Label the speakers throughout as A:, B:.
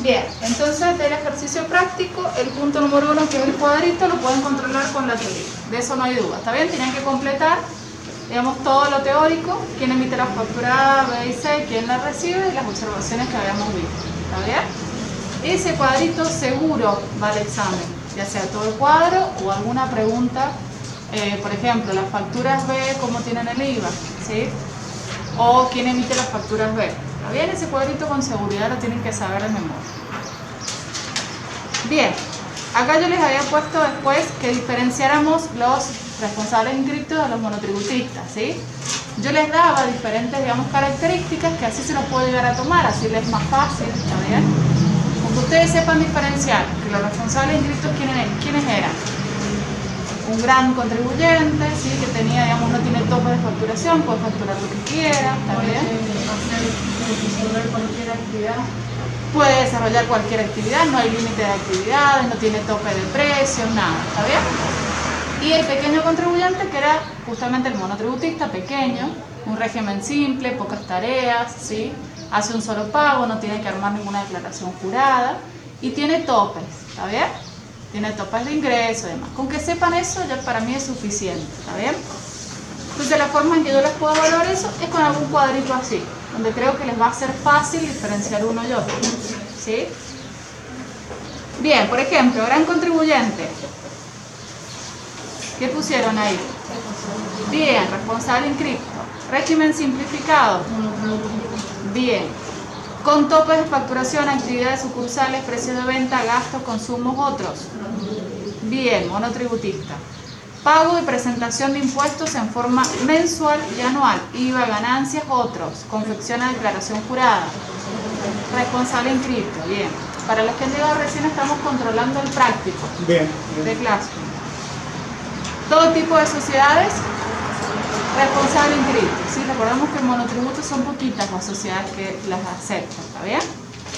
A: Bien, entonces del ejercicio práctico, el punto número 1, que es el cuadrito, lo pueden controlar con la teoría. De eso no hay duda. ¿Está bien? Tienen que completar, digamos, todo lo teórico, quién emite la factura A, B y C, quién la recibe y las observaciones que habíamos visto. ¿Está bien? Ese cuadrito seguro va al examen, ya sea todo el cuadro o alguna pregunta. Por ejemplo, las facturas B, ¿cómo tienen el IVA? ¿Sí? O quién emite las facturas B. ¿Está bien? Ese cuadrito con seguridad lo tienen que saber de memoria. Bien, acá yo les había puesto después que diferenciáramos los responsables inscriptos de los monotributistas, ¿sí? Yo les daba diferentes, digamos, características que así se los puedo llegar a tomar, así les es más fácil, ¿está bien? Como que ustedes sepan diferenciar que los responsables inscriptos, ¿quiénes eran? Un gran contribuyente, ¿sí? Que tenía, digamos, no tiene tope de facturación, puede facturar lo que quiera, ¿está bien? Puede desarrollar cualquier actividad, no hay límite de actividades, no tiene tope de precios, nada, ¿está bien? Y el pequeño contribuyente, que era justamente el monotributista pequeño, un régimen simple, pocas tareas, ¿sí? Hace un solo pago, no tiene que armar ninguna declaración jurada y tiene topes, ¿está bien? Tiene topes de ingreso y demás. Con que sepan eso ya para mí es suficiente, ¿está bien? Entonces la forma en que yo les puedo evaluar eso es con algún cuadrito así, donde creo que les va a ser fácil diferenciar uno y otro, ¿sí? Bien, por ejemplo, gran contribuyente. ¿Qué pusieron ahí? Bien, responsable inscripto. Régimen simplificado. Bien. Con topes de facturación, actividades sucursales, precios de venta, gastos, consumos, otros. Bien, monotributista. Pago y presentación de impuestos en forma mensual y anual. IVA, ganancias, otros. Confecciona declaración jurada. Responsable inscripto. Bien. Para los que han llegado recién estamos controlando el práctico.
B: Bien.
A: De clase. Todo tipo de sociedades, responsable inscrito. ¿Sí? Recordemos que en monotributos son poquitas las sociedades que las aceptan, ¿está bien?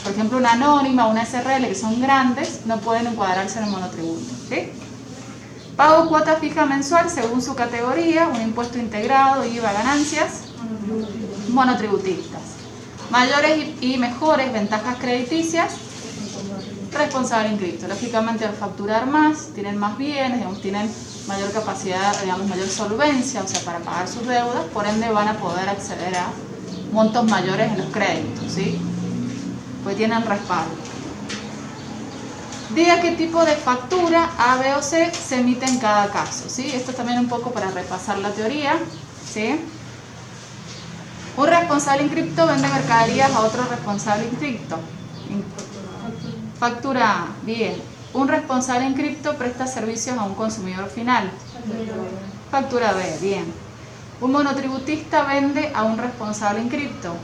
A: Por ejemplo, una anónima, una SRL, que son grandes, no pueden encuadrarse en el monotributo. ¿Sí? Pago cuota fija mensual según su categoría, un impuesto integrado, IVA, ganancias, monotributistas. Mayores y mejores ventajas crediticias, responsable inscrito. Lógicamente al facturar más, tienen más bienes, digamos, tienen mayor capacidad, digamos, mayor solvencia, o sea, para pagar sus deudas, por ende van a poder acceder a montos mayores en los créditos, ¿sí? Pues tienen respaldo. Diga qué tipo de factura A, B o C se emite en cada caso, ¿sí? Esto también un poco para repasar la teoría, ¿sí? Un responsable inscripto vende mercaderías a otro responsable inscripto. Factura A, bien. Un responsable inscripto presta servicios a un consumidor final. Factura B, bien. Un monotributista vende a un responsable inscripto.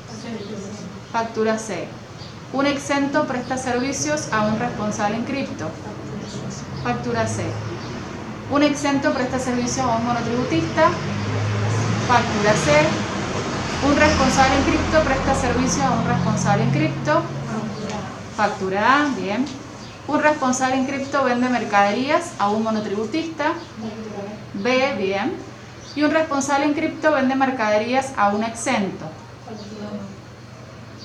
A: Factura C. Un exento presta servicios a un responsable inscripto. Factura C. Un exento presta servicios a un monotributista. Factura C. Un responsable inscripto presta servicios a un responsable inscripto. Factura A, bien. Un responsable inscripto vende mercaderías a un monotributista. B, bien. Y un responsable inscripto vende mercaderías a un exento.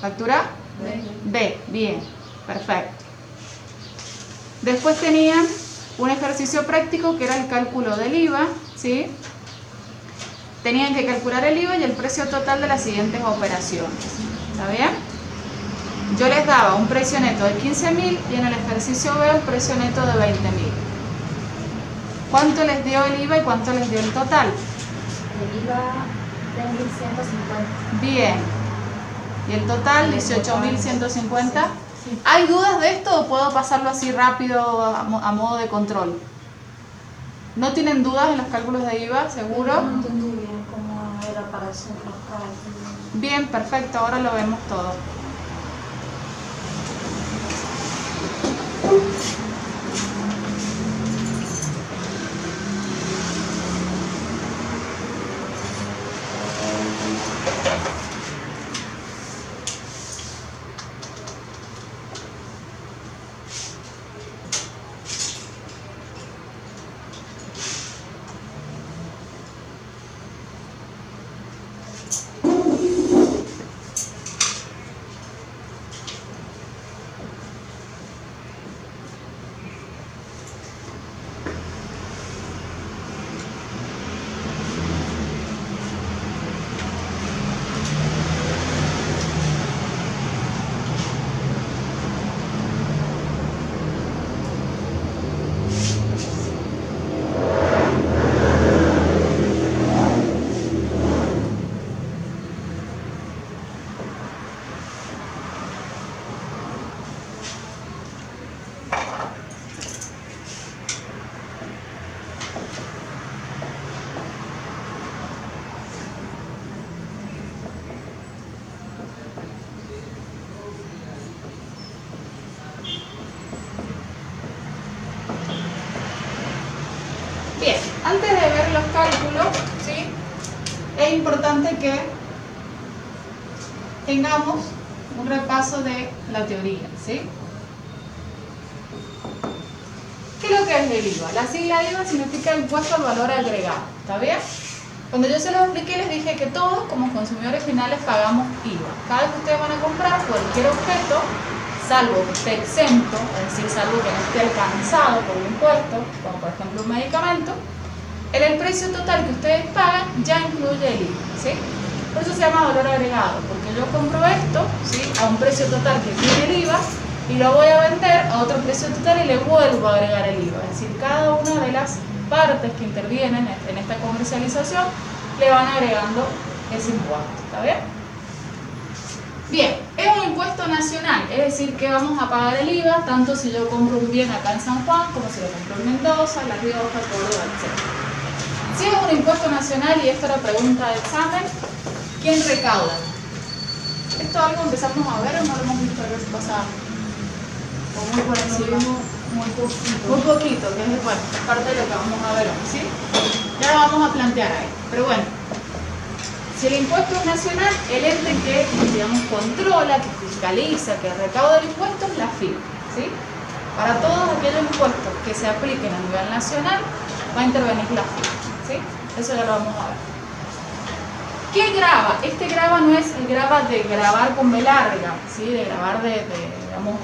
A: ¿Factura? B, bien. Perfecto. Después tenían un ejercicio práctico que era el cálculo del IVA, ¿sí? Tenían que calcular el IVA y el precio total de las siguientes operaciones. ¿Está bien? Yo les daba un precio neto de 15.000 y en el ejercicio B un precio neto de 20.000. ¿Cuánto les dio el IVA y cuánto les dio el total?
C: El IVA de 1.150.
A: Bien. ¿Y el total? 18.150.
C: Sí.
A: ¿Hay dudas de esto o puedo pasarlo así rápido a modo de control? ¿No tienen dudas en los cálculos de IVA, seguro?
C: No entendí bien cómo era para hacer los cálculos.
A: Bien, perfecto, ahora lo vemos todo. es importante que tengamos un repaso de la teoría, ¿sí? ¿Qué es lo que es el IVA? La sigla IVA significa impuesto al valor agregado, ¿está bien? Cuando yo se los expliqué les dije que todos como consumidores finales pagamos IVA. Cada vez que ustedes van a comprar cualquier objeto, salvo que esté exento, es decir, salvo que no esté alcanzado por un impuesto, como por ejemplo un medicamento, en el precio total que ustedes pagan ya incluye el IVA, ¿sí? Por eso se llama valor agregado, porque yo compro esto, ¿sí?, a un precio total que tiene el IVA y lo voy a vender a otro precio total y le vuelvo a agregar el IVA. Es decir, cada una de las partes que intervienen en esta comercialización le van agregando ese impuesto, ¿está bien? Bien, es un impuesto nacional, es decir, que vamos a pagar el IVA tanto si yo compro un bien acá en San Juan como si lo compro en Mendoza, La Rioja, Córdoba, etc. Si es un impuesto nacional, y esta es la pregunta de examen, ¿quién recauda? ¿Esto es algo que empezamos a ver o no lo hemos visto la vez pasada? ¿O muy por encima?
C: Muy poquito.
A: Muy poquito, que es bueno, parte de lo que vamos a ver hoy, ¿sí? Ya lo vamos a plantear ahí. Pero bueno, si el impuesto es nacional, el ente que, digamos, controla, que fiscaliza, que recauda el impuesto es la FIP, ¿sí? Para todos aquellos impuestos que se apliquen a nivel nacional, va a intervenir la FIP, ¿sí? Eso ya lo vamos a ver. ¿Qué grava? Este grava no es el grava de grabar con B larga, ¿sí? De grabar digamos,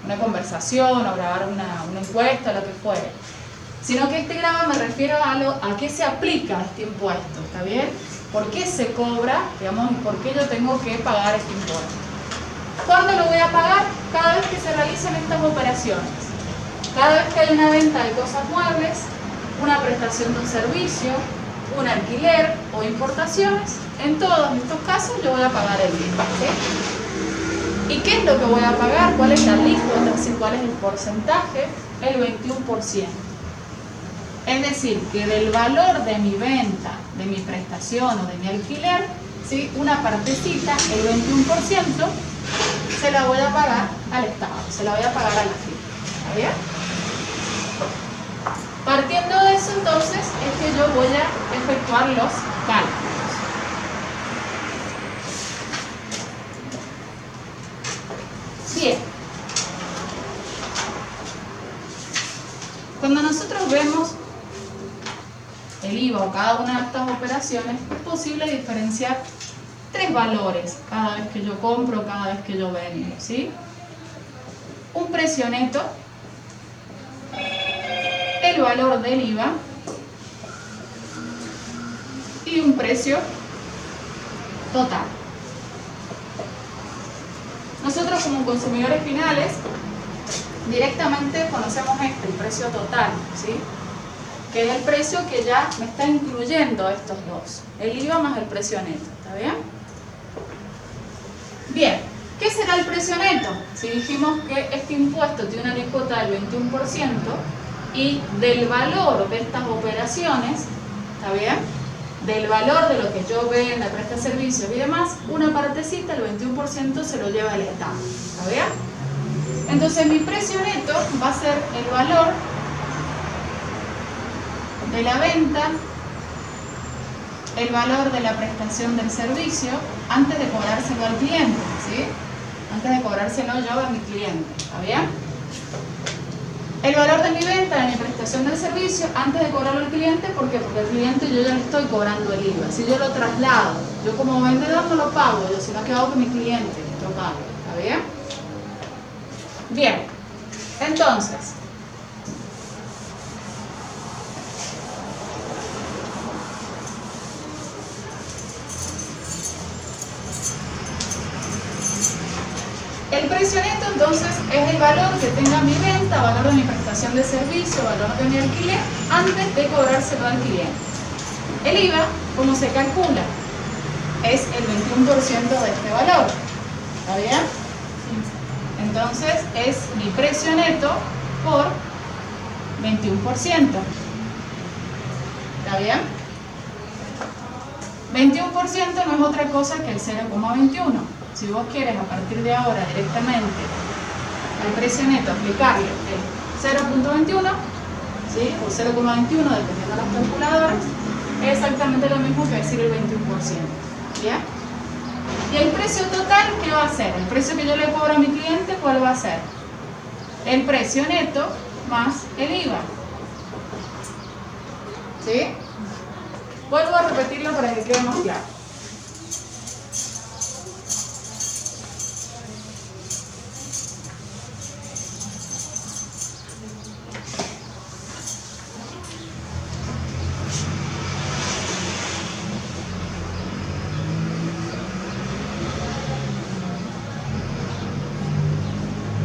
A: una conversación o grabar una encuesta, lo que fuere. Sino que este grava me refiero a qué se aplica este impuesto, ¿está bien? ¿Por qué se cobra, digamos, y por qué yo tengo que pagar este impuesto? ¿Cuándo lo voy a pagar? Cada vez que se realicen estas operaciones. Cada vez que hay una venta de cosas muebles, una prestación de un servicio, un alquiler o importaciones, en todos estos casos yo voy a pagar el IVA, ¿sí? ¿Y qué es lo que voy a pagar? ¿Cuál es la alícuota? Es decir, ¿cuál es el porcentaje? El 21%. Es decir, que del valor de mi venta, de mi prestación o de mi alquiler, ¿sí?, una partecita, el 21%, se la voy a pagar al Estado, se la voy a pagar a la FIP. ¿Está bien? Partiendo de eso, entonces, es que yo voy a efectuar los cálculos. Bien. Cuando nosotros vemos el IVA o cada una de estas operaciones, es posible diferenciar tres valores cada vez que yo compro, cada vez que yo vendo, ¿sí? Un precio neto, el valor del IVA y un precio total. Nosotros como consumidores finales directamente conocemos el precio total, ¿sí?, que es el precio que ya me está incluyendo estos dos, el IVA más el precio neto, ¿está bien? Bien, ¿qué será el precio neto? Si dijimos que este impuesto tiene una alícuota del 21% y del valor de estas operaciones, ¿está bien?, del valor de lo que yo venda, presta servicios y demás, una partecita, el 21%, se lo lleva el Estado, ¿está bien? Entonces mi precio neto va a ser el valor de la venta, el valor de la prestación del servicio antes de cobrárselo al cliente, ¿sí? Antes de cobrárselo yo a mi cliente, ¿está bien? El valor de mi venta, de mi prestación del servicio antes de cobrarlo al cliente, ¿por qué? Porque al cliente yo ya le estoy cobrando el IVA. Si yo lo traslado, yo como vendedor no lo pago yo, sino que hago que mi cliente lo pague, ¿está bien? Bien, entonces, el precio neto entonces es el valor que tenga mi venta, valor de mi prestación de servicio, valor de mi alquiler, antes de cobrárselo al cliente. El IVA, ¿cómo se calcula? Es el 21% de este valor, ¿está bien? Entonces es mi precio neto por 21%, ¿está bien? 21% no es otra cosa que el 0,21. Si vos quieres a partir de ahora directamente al precio neto aplicarle el 0,21, ¿sí?, o 0,21 dependiendo de las calculadoras, es exactamente lo mismo que decir el 21%. ¿Ya? Y el precio total, ¿qué va a ser? El precio que yo le cobro a mi cliente, ¿cuál va a ser? El precio neto más el IVA. ¿Sí? Vuelvo a repetirlo para que quede más claro.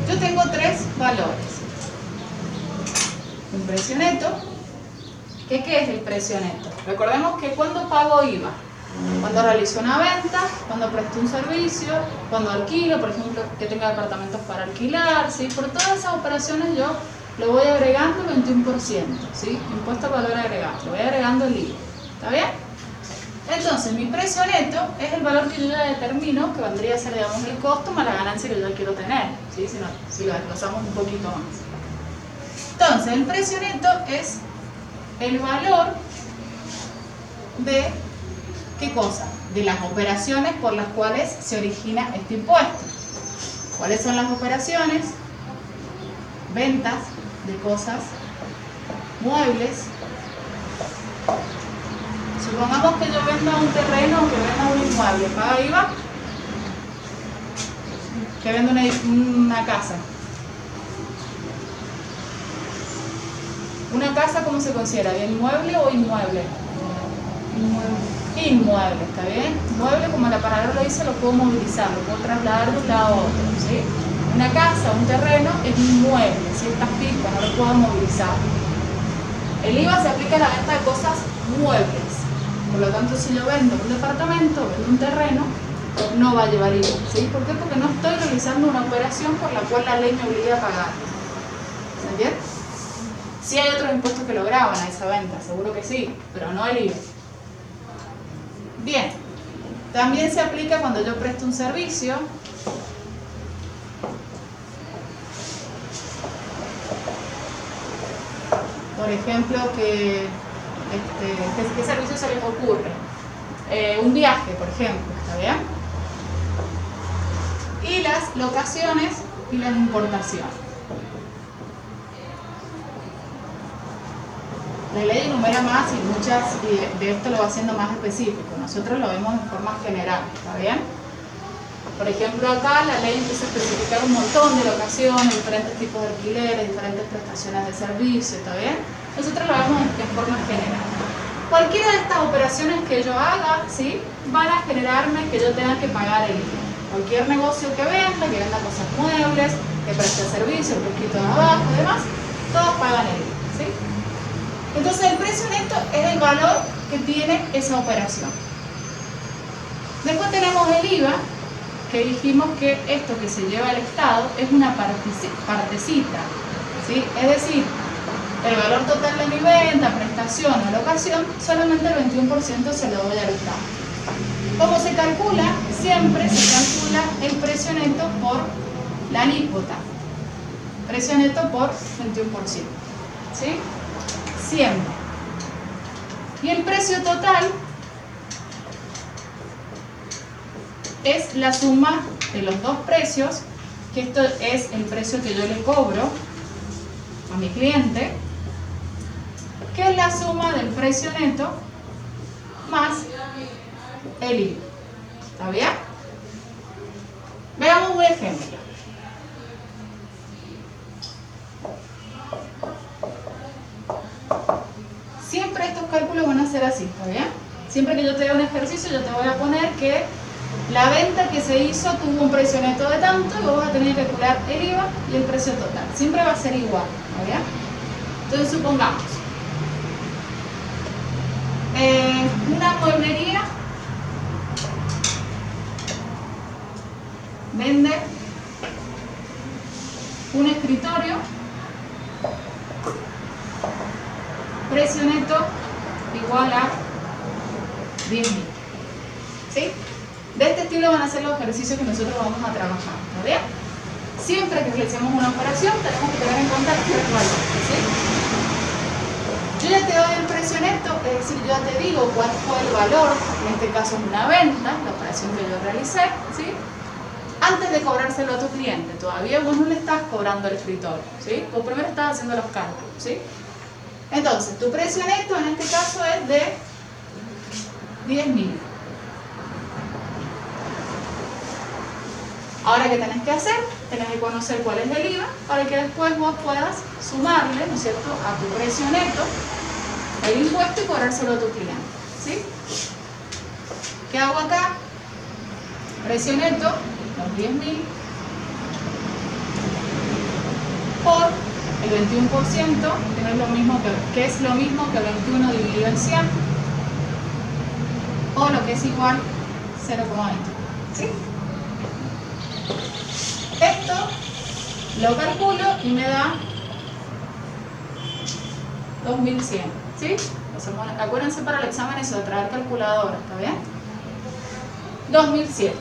A: Yo tengo tres valores. Un precio neto. ¿Qué es el precio neto? Recordemos que cuando pago IVA, cuando realizo una venta, cuando presto un servicio, cuando alquilo, por ejemplo, que tenga departamentos para alquilar, ¿sí? Por todas esas operaciones yo le voy agregando el 21%, ¿sí? Impuesto al valor agregado, le voy agregando el IVA. ¿Está bien? Entonces, mi precio neto es el valor que yo ya determino, que vendría a ser, digamos, el costo más la ganancia que yo quiero tener, ¿sí? Si lo desglosamos un poquito más. Entonces, el precio neto es el valor de, ¿qué cosa? De las operaciones por las cuales se origina este impuesto. ¿Cuáles son las operaciones? Ventas de cosas, muebles. Supongamos que yo venda un terreno o que venda un inmueble, ¿paga IVA? Que venda una casa. ¿Una casa cómo se considera? ¿Bien mueble o inmueble? Inmueble. Inmueble, ¿está bien? Mueble, como la palabra lo dice, lo puedo movilizar, lo puedo trasladar de un lado a otro, ¿sí? Una casa, un terreno es inmueble, ¿sí? Estas pistas no lo puedo movilizar. El IVA se aplica a la venta de cosas muebles. Por lo tanto, si yo vendo un departamento, vendo un terreno, no va a llevar IVA, ¿sí? ¿Por qué? Porque no estoy realizando una operación por la cual la ley me obliga a pagar. ¿Se entiende? Sí hay otros impuestos que lo graban a esa venta, seguro que sí, pero no el IVA. Bien, también se aplica cuando yo presto un servicio. Por ejemplo, ¿qué servicio se les ocurre? Un viaje, por ejemplo, ¿está bien? Y las locaciones y las importaciones. La ley enumera más y muchas, y de esto lo va haciendo más específico. Nosotros lo vemos en forma general, ¿está bien? Por ejemplo, acá la ley empieza a especificar un montón de locaciones, diferentes tipos de alquileres, diferentes prestaciones de servicio, ¿está bien? Nosotros lo vemos en forma general. Cualquiera de estas operaciones que yo haga, ¿sí? Van a generarme que yo tenga que pagar el IVA. Cualquier negocio que venda cosas muebles, que preste servicio, el pesquito de abajo y demás, todos pagan el IVA, ¿sí? Entonces el precio neto es el valor que tiene esa operación. Después tenemos el IVA, que dijimos que esto que se lleva al Estado es una partecita, ¿sí? Es decir, el valor total de mi venta, prestación o locación, solamente el 21% se lo doy al Estado. ¿Cómo se calcula? Siempre se calcula el precio neto por la alícuota. Precio neto por 21%, ¿sí? Siempre. Y el precio total es la suma de los dos precios, que esto es el precio que yo le cobro a mi cliente, que es la suma del precio neto más el IVA. ¿Está bien? Veamos un ejemplo. Siempre estos cálculos van a ser así, ¿está bien? Siempre que yo te dé un ejercicio, yo te voy a poner que la venta que se hizo tuvo un precio neto de tanto y vos vas a tener que calcular el IVA y el precio total. Siempre va a ser igual, ¿está bien? Entonces supongamos una mueblería vende un escritorio, precio neto igual a 10.000, ¿sí? De este estilo van a ser los ejercicios que nosotros vamos a trabajar, ¿está bien? Siempre que realicemos una operación tenemos que tener en cuenta este valor, ¿sí? Yo ya te doy el precio neto, es decir, yo ya te digo cuál fue el valor, en este caso es una venta, la operación que yo realicé, ¿sí? Antes de cobrárselo a tu cliente. Todavía vos no le estás cobrando al escritorio, ¿sí? Vos primero estás haciendo los cálculos, ¿sí? Entonces, tu precio neto en este caso es de 10.000. Ahora, ¿qué tenés que hacer? Tenés que conocer cuál es el IVA para que después vos puedas sumarle, ¿no es cierto?, a tu precio neto el impuesto y cobrárselo a tu cliente, ¿sí? ¿Qué hago acá? Precio neto, los 10.000 por el 21%, que no es lo mismo que es lo mismo que 21 dividido en 100, o lo que es igual 0,20, ¿sí? Esto lo calculo y me da 2100, ¿sí? Acuérdense para el examen eso de traer calculadora, ¿está bien? 2100.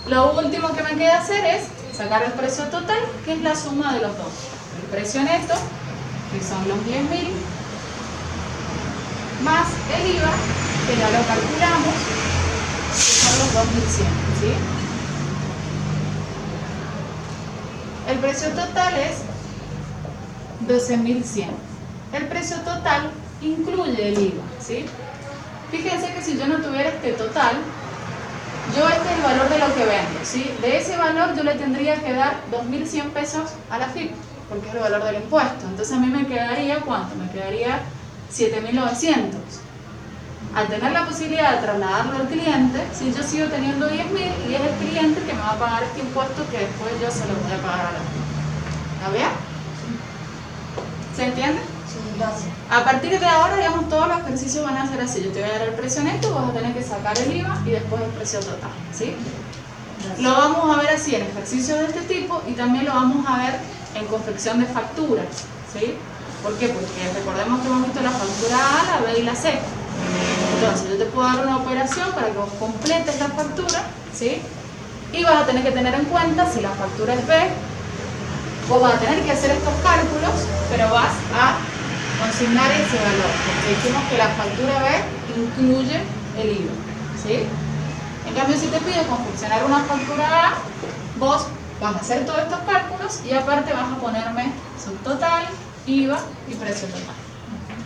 A: Lo último que me queda hacer es sacar el precio total, que es la suma de los dos. El precio neto, que son los 10.000, más el IVA, que ya lo calculamos, que son los 2100, ¿sí? El precio total es 12.100. El precio total incluye el IVA, ¿sí? Fíjense que si yo no tuviera este total, este es el valor de lo que vendo, ¿sí? De ese valor yo le tendría que dar 2.100 pesos a la FIP, porque es el valor del impuesto. Entonces a mí me quedaría, ¿cuánto? Me quedaría 7.900. Al tener la posibilidad de trasladarlo al cliente, si yo sigo teniendo 10.000 y es el cliente que me va a pagar este impuesto que después yo se lo voy a pagar a la FIP. ¿Está bien? ¿Se entiende?
C: Sí, gracias.
A: A partir de ahora, digamos, todos los ejercicios van a ser así. Yo te voy a dar el precio neto, vas a tener que sacar el IVA y después el precio total, ¿sí?
C: Gracias.
A: Lo vamos a ver así en ejercicios de este tipo y también lo vamos a ver en confección de facturas, ¿sí? ¿Por qué? Porque recordemos que hemos visto la factura A, la B y la C. Entonces, yo te puedo dar una operación para que vos completes la factura, ¿sí? Y vas a tener que tener en cuenta, si la factura es B, vos vas a tener que hacer estos cálculos, pero vas a consignar ese valor, porque dijimos que la factura B incluye el IVA, ¿sí? En cambio, si te pido confeccionar una factura A, vos vas a hacer todos estos cálculos y aparte vas a ponerme subtotal, IVA y precio total.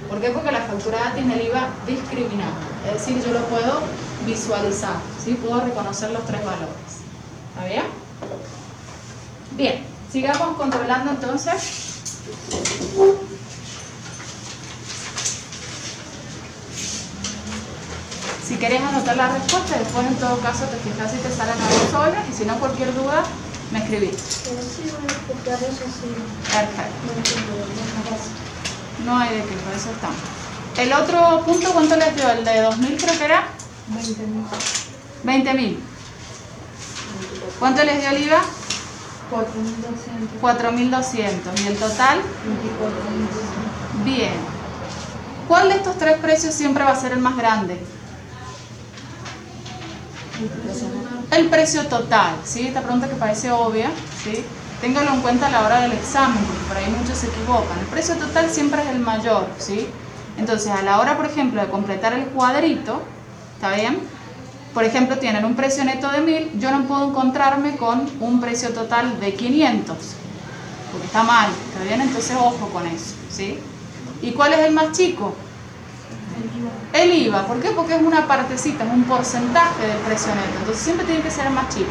A: ¿Por qué? Porque la factura A tiene el IVA discriminado, es decir, yo lo puedo visualizar, ¿sí? Puedo reconocer los tres valores. ¿Está bien? Bien, sigamos controlando entonces. Si querés anotar la respuesta, después en todo caso te fijas si te salen algo solas y si no, cualquier duda me escribís.
C: Pero sí, voy a copiar eso, sí.
A: Perfecto.
C: No entiendo, gracias.
A: No hay de qué, por eso estamos. El otro punto, ¿cuánto les dio? El de 2.000 creo que era
C: 20.000.
A: 20.000. ¿Cuánto les dio el IVA?
C: 4.200.
A: 4.200. ¿Y el total?
C: 24.200.
A: Bien. ¿Cuál de estos tres precios siempre va a ser el más grande? El precio total, ¿sí? Esta pregunta que parece obvia, ¿sí? Téngalo en cuenta a la hora del examen, porque por ahí muchos se equivocan. El precio total siempre es el mayor, ¿sí? Entonces, a la hora, por ejemplo, de completar el cuadrito, ¿está bien? Por ejemplo, tienen un precio neto de 1.000, yo no puedo encontrarme con un precio total de 500, porque está mal, ¿está bien? Entonces, ojo con eso, ¿sí? ¿Y cuál es el más chico? El IVA. ¿Por qué? Porque es una partecita, es un porcentaje del precio neto, entonces siempre tiene que ser el más chico,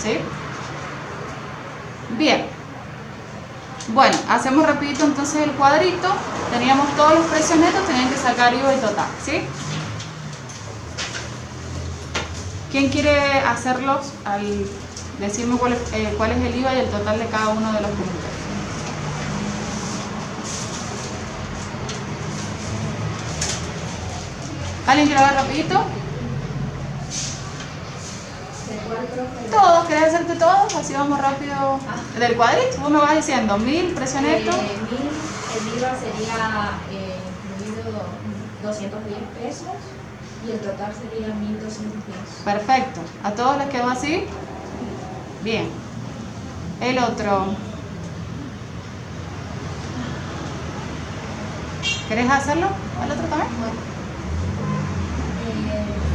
A: ¿sí? Bien. Bueno, hacemos rapidito entonces el cuadrito. Teníamos todos los precios netos, tenían que sacar IVA y total, ¿sí? ¿Quién quiere hacerlos al decirme cuál es el IVA y el total de cada uno de los puntos? ¿Alguien quiere ver rapidito? Todos, ¿querés hacerte todos? Así vamos rápido. Del cuadrito, vos me vas diciendo 1.000, precio neto.
B: 1.000, el IVA sería incluido 210 pesos y el total sería 1.210.
A: Perfecto. ¿A todos les quedó así? Bien. El otro. ¿Querés hacerlo? ¿Al otro también?
B: Bueno,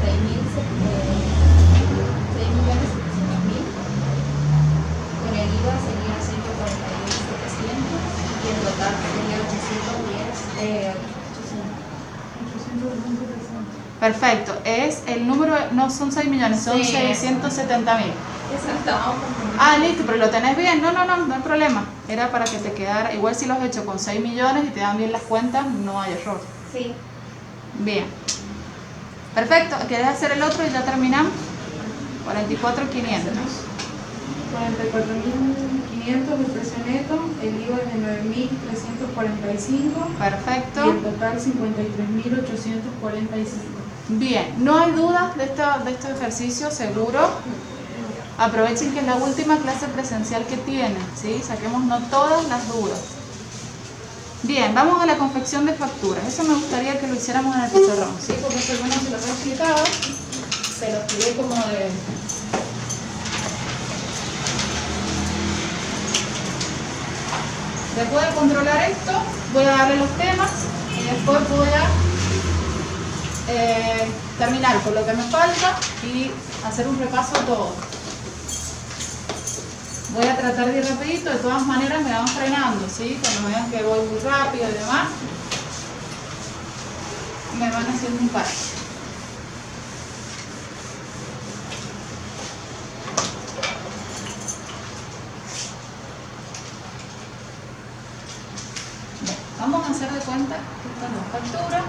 B: 6.700.000. Con el IVA sería 141.700 y el total sería 810.
A: Perfecto. Es el número, no son 6 millones, son
B: Sí.
A: 670.000.
B: Exacto, vamos con
A: Ah, listo, pero lo tenés bien. No hay problema. Era para que te quedara, igual si lo has hecho con 6 millones y te dan bien las cuentas, no hay error.
B: Sí.
A: Bien. Perfecto. ¿Querés hacer el otro y ya terminamos? 44.500.
D: 44.500 el precio neto, el IVA es de 9.345 y
A: Perfecto.
D: el total 53.845.
A: Bien, no hay dudas de este ejercicio, seguro. Aprovechen que es la última clase presencial que tienen, ¿sí? Saquémonos todas las dudas. Bien, vamos a la confección de facturas. Eso me gustaría que lo hiciéramos en el pizarrón, ¿sí? Porque eso bueno se lo he explicado. Se lo expliqué como de... Después de controlar esto, voy a darle los temas y después voy a terminar con lo que me falta y hacer un repaso a todo. Voy a tratar de ir rapidito, de todas maneras me van frenando, ¿sí? Cuando vean que voy muy rápido y demás, me van haciendo un paro. Bien, vamos a hacer de cuenta que esta es la factura.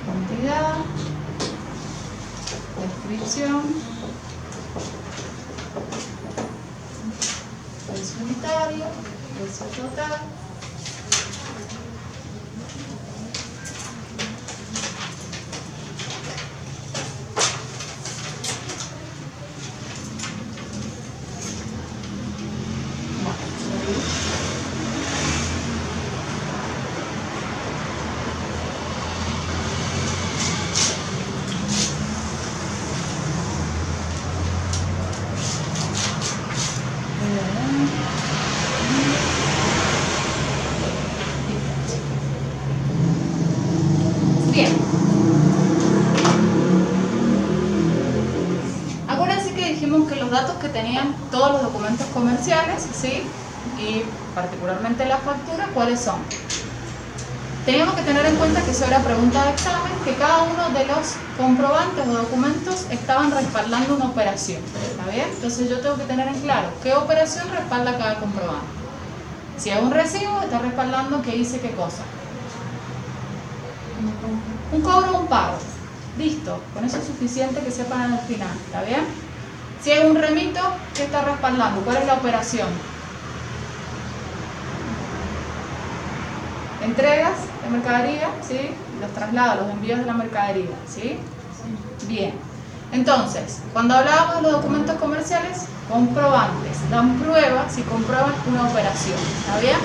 A: Cantidad, descripción, precio unitario, precio total, bien. Acuérdense que dijimos que los datos que tenían todos los documentos comerciales, ¿sí? Y particularmente la factura, ¿cuáles son? Teníamos que tener en cuenta que eso era pregunta de examen, que cada uno de los comprobantes o documentos estaban respaldando una operación, ¿está bien? Entonces yo tengo que tener en claro qué operación respalda cada comprobante. Si es un recibo, está respaldando que hice qué cosa. Un cobro o un pago. Listo, con eso es suficiente que sepan al final, ¿está bien? Si es un remito, ¿qué está respaldando? ¿Cuál es la operación? Entregas de mercadería, ¿sí? Los traslados, los envíos de la mercadería, ¿sí? Bien. Entonces, cuando hablábamos de los documentos comerciales, comprobantes, dan prueba si comprueban una operación, ¿está bien?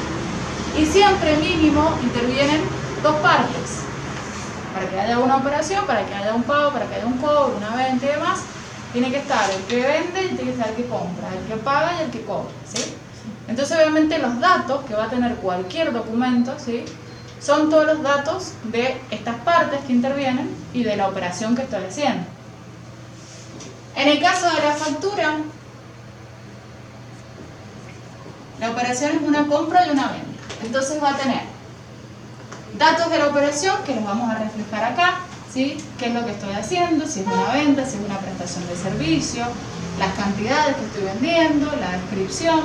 A: Y siempre mínimo intervienen dos partes. Para que haya una operación, para que haya un pago, para que haya un cobro, una venta y demás, tiene que estar el que vende y tiene que estar el que compra, el que paga y el que cobra, ¿sí? Entonces obviamente los datos que va a tener cualquier documento, ¿sí? Son todos los datos de estas partes que intervienen y de la operación que estoy haciendo. En el caso de la factura, la operación es una compra y una venta. Entonces va a tener datos de la operación que los vamos a reflejar acá, ¿sí? ¿Qué es lo que estoy haciendo? Si es una venta, si es una prestación de servicio, las cantidades que estoy vendiendo, la descripción,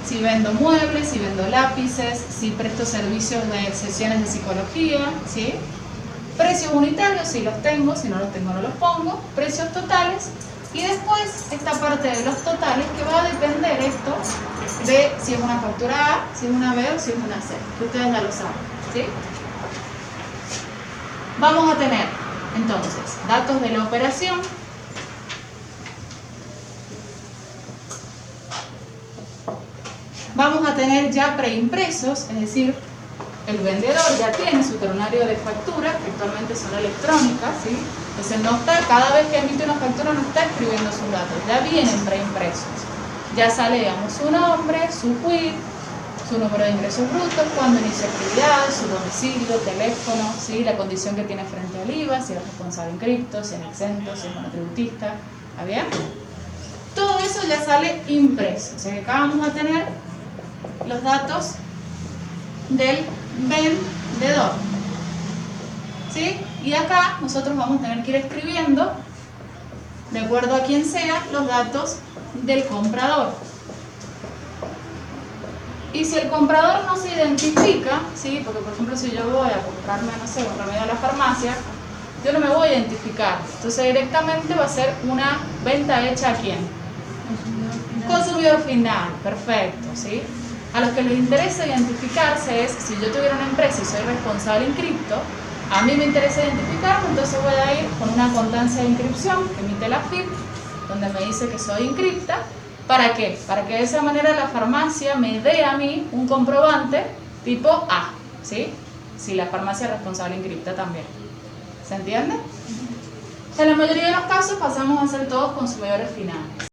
A: si vendo muebles, si vendo lápices, si presto servicios de sesiones de psicología, ¿sí? Precios unitarios, si los tengo, si no los tengo no los pongo, precios totales y después esta parte de los totales que va a depender esto de si es una factura A, si es una B o si es una C, que ustedes ya lo saben, ¿sí? Vamos a tener entonces datos de la operación, vamos a tener ya preimpresos, es decir, El vendedor ya tiene su ternario de facturas, que actualmente son electrónicas, ¿sí? Entonces no está, cada vez que emite una factura no está escribiendo sus datos, ya vienen preimpresos. Ya sale, digamos, su nombre, su quit, su número de ingresos brutos, cuándo inicia actividades, su domicilio, teléfono, ¿sí? La condición que tiene frente al IVA, si es responsable inscripto, si es exento, si es monotributista, ¿está bien? Todo eso ya sale impreso, o sea que acá vamos a tener los datos del vendedor, ¿sí? Y acá nosotros vamos a tener que ir escribiendo, de acuerdo a quién sea, los datos del comprador. Y si el comprador no se identifica, ¿sí? Porque por ejemplo si yo voy a comprarme, no sé, un remedio a la farmacia, yo no me voy a identificar, entonces directamente va a ser una venta hecha a quién? Consumidor final, perfecto, ¿sí? A los que les interesa identificarse es, si yo tuviera una empresa y soy responsable inscripto, a mí me interesa identificarme, entonces voy a ir con una constancia de inscripción que emite la FIP, donde me dice que soy inscripta. ¿Para qué? Para que de esa manera la farmacia me dé a mí un comprobante tipo A, ¿sí? Si la farmacia es responsable inscripta también. ¿Se entiende? En la mayoría de los casos pasamos a ser todos consumidores finales.